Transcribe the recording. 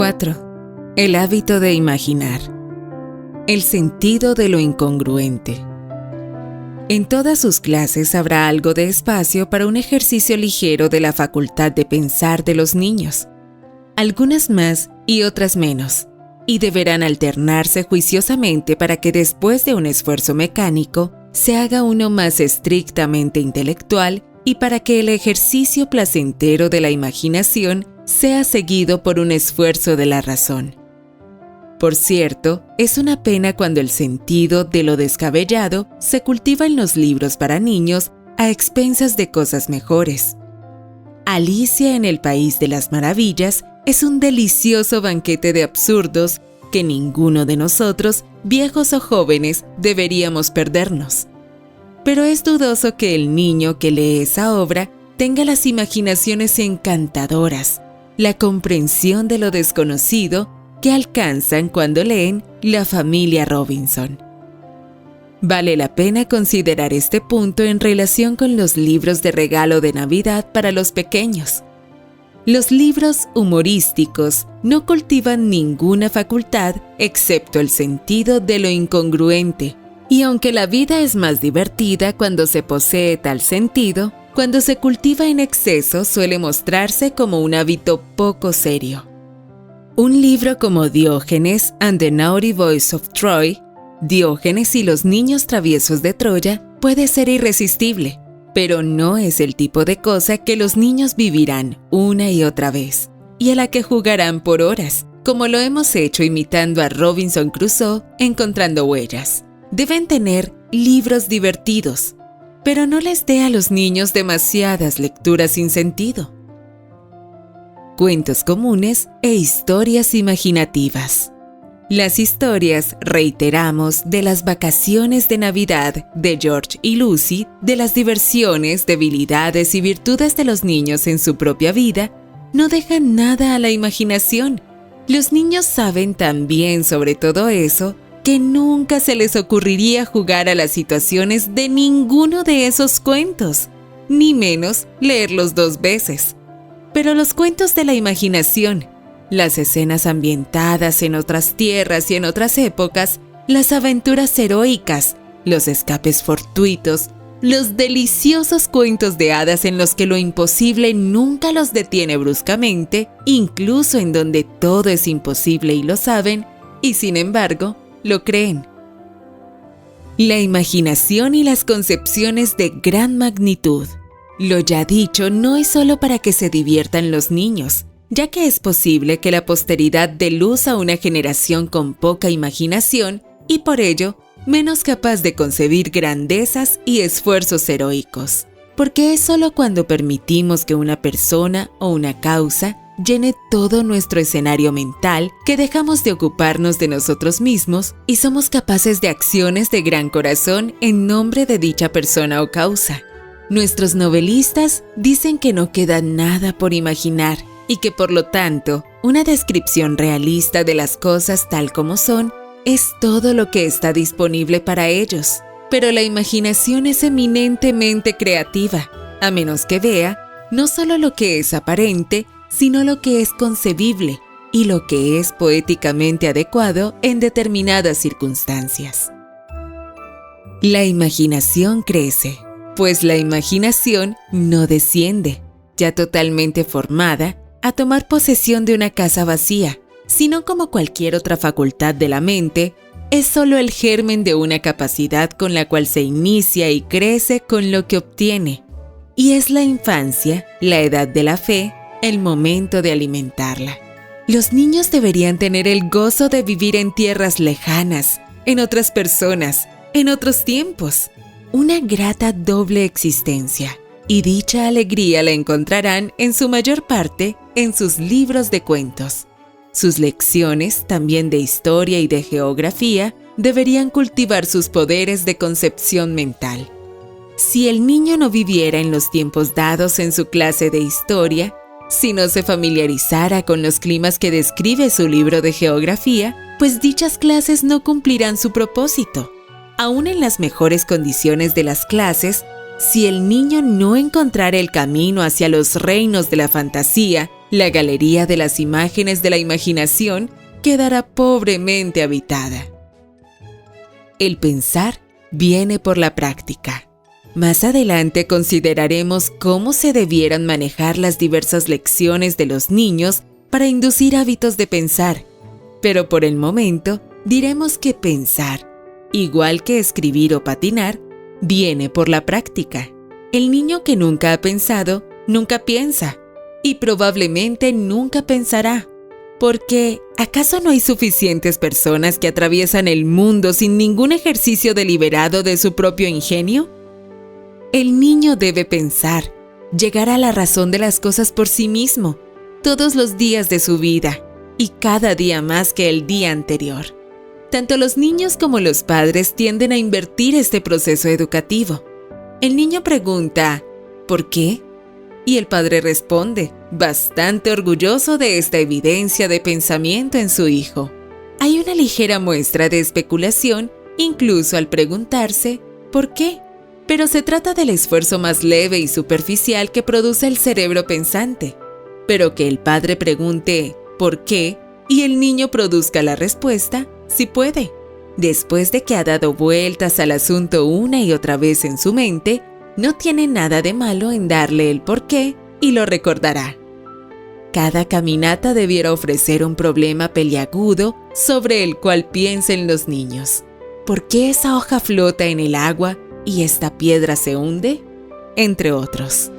4. El hábito de imaginar. El sentido de lo incongruente. En todas sus clases habrá algo de espacio para un ejercicio ligero de la facultad de pensar de los niños. Algunas más y otras menos, y deberán alternarse juiciosamente para que después de un esfuerzo mecánico se haga uno más estrictamente intelectual y para que el ejercicio placentero de la imaginación sea seguido por un esfuerzo de la razón. Por cierto, es una pena cuando el sentido de lo descabellado se cultiva en los libros para niños a expensas de cosas mejores. Alicia en el País de las Maravillas es un delicioso banquete de absurdos que ninguno de nosotros, viejos o jóvenes, deberíamos perdernos. Pero es dudoso que el niño que lee esa obra tenga las imaginaciones encantadoras, la comprensión de lo desconocido que alcanzan cuando leen La familia Robinson. Vale la pena considerar este punto en relación con los libros de regalo de Navidad para los pequeños. Los libros humorísticos no cultivan ninguna facultad excepto el sentido de lo incongruente, y aunque la vida es más divertida cuando se posee tal sentido, cuando se cultiva en exceso suele mostrarse como un hábito poco serio. Un libro como Diógenes and the Naughty Boys of Troy, Diógenes y los niños traviesos de Troya, puede ser irresistible, pero no es el tipo de cosa que los niños vivirán una y otra vez, y a la que jugarán por horas, como lo hemos hecho imitando a Robinson Crusoe encontrando huellas. Deben tener libros divertidos, pero no les dé a los niños demasiadas lecturas sin sentido. Cuentos comunes e historias imaginativas. Las historias, reiteramos, de las vacaciones de Navidad de George y Lucy, de las diversiones, debilidades y virtudes de los niños en su propia vida, no dejan nada a la imaginación. Los niños saben tan bien sobre todo eso que nunca se les ocurriría jugar a las situaciones de ninguno de esos cuentos, ni menos leerlos 2 veces. Pero los cuentos de la imaginación, las escenas ambientadas en otras tierras y en otras épocas, las aventuras heroicas, los escapes fortuitos, los deliciosos cuentos de hadas en los que lo imposible nunca los detiene bruscamente, incluso en donde todo es imposible y lo saben, y sin embargo, lo creen. La imaginación y las concepciones de gran magnitud. Lo ya dicho no es solo para que se diviertan los niños, ya que es posible que la posteridad dé luz a una generación con poca imaginación y por ello menos capaz de concebir grandezas y esfuerzos heroicos. Porque es solo cuando permitimos que una persona o una causa llene todo nuestro escenario mental que dejamos de ocuparnos de nosotros mismos y somos capaces de acciones de gran corazón en nombre de dicha persona o causa. Nuestros novelistas dicen que no queda nada por imaginar y que por lo tanto, una descripción realista de las cosas tal como son es todo lo que está disponible para ellos. Pero la imaginación es eminentemente creativa, a menos que vea no solo lo que es aparente, sino lo que es concebible y lo que es poéticamente adecuado en determinadas circunstancias. La imaginación crece, pues la imaginación no desciende, ya totalmente formada, a tomar posesión de una casa vacía, sino como cualquier otra facultad de la mente, es solo el germen de una capacidad con la cual se inicia y crece con lo que obtiene, y es la infancia, la edad de la fe, el momento de alimentarla. Los niños deberían tener el gozo de vivir en tierras lejanas, en otras personas, en otros tiempos, una grata doble existencia, y dicha alegría la encontrarán en su mayor parte en sus libros de cuentos. Sus lecciones, también de historia y de geografía, deberían cultivar sus poderes de concepción mental. Si el niño no viviera en los tiempos dados en su clase de historia, si no se familiarizara con los climas que describe su libro de geografía, pues dichas clases no cumplirán su propósito. Aún en las mejores condiciones de las clases, si el niño no encontrara el camino hacia los reinos de la fantasía La galería de las imágenes de la imaginación quedará pobremente habitada. El pensar viene por la práctica. Más adelante consideraremos cómo se debieran manejar las diversas lecciones de los niños para inducir hábitos de pensar, pero por el momento diremos que pensar, igual que escribir o patinar, viene por la práctica. El niño que nunca ha pensado, nunca piensa, y probablemente nunca pensará. Porque, ¿acaso no hay suficientes personas que atraviesan el mundo sin ningún ejercicio deliberado de su propio ingenio? El niño debe pensar, llegar a la razón de las cosas por sí mismo, todos los días de su vida, y cada día más que el día anterior. Tanto los niños como los padres tienden a invertir este proceso educativo. El niño pregunta, ¿por qué? Y el padre responde, bastante orgulloso de esta evidencia de pensamiento en su hijo. Hay una ligera muestra de especulación, incluso al preguntarse, ¿por qué? Pero se trata del esfuerzo más leve y superficial que produce el cerebro pensante. Pero que el padre pregunte, ¿por qué? Y el niño produzca la respuesta, sí puede. Después de que ha dado vueltas al asunto una y otra vez en su mente, no tiene nada de malo en darle el porqué y lo recordará. Cada caminata debiera ofrecer un problema peliagudo sobre el cual piensen los niños. ¿Por qué esa hoja flota en el agua y esta piedra se hunde? Entre otros.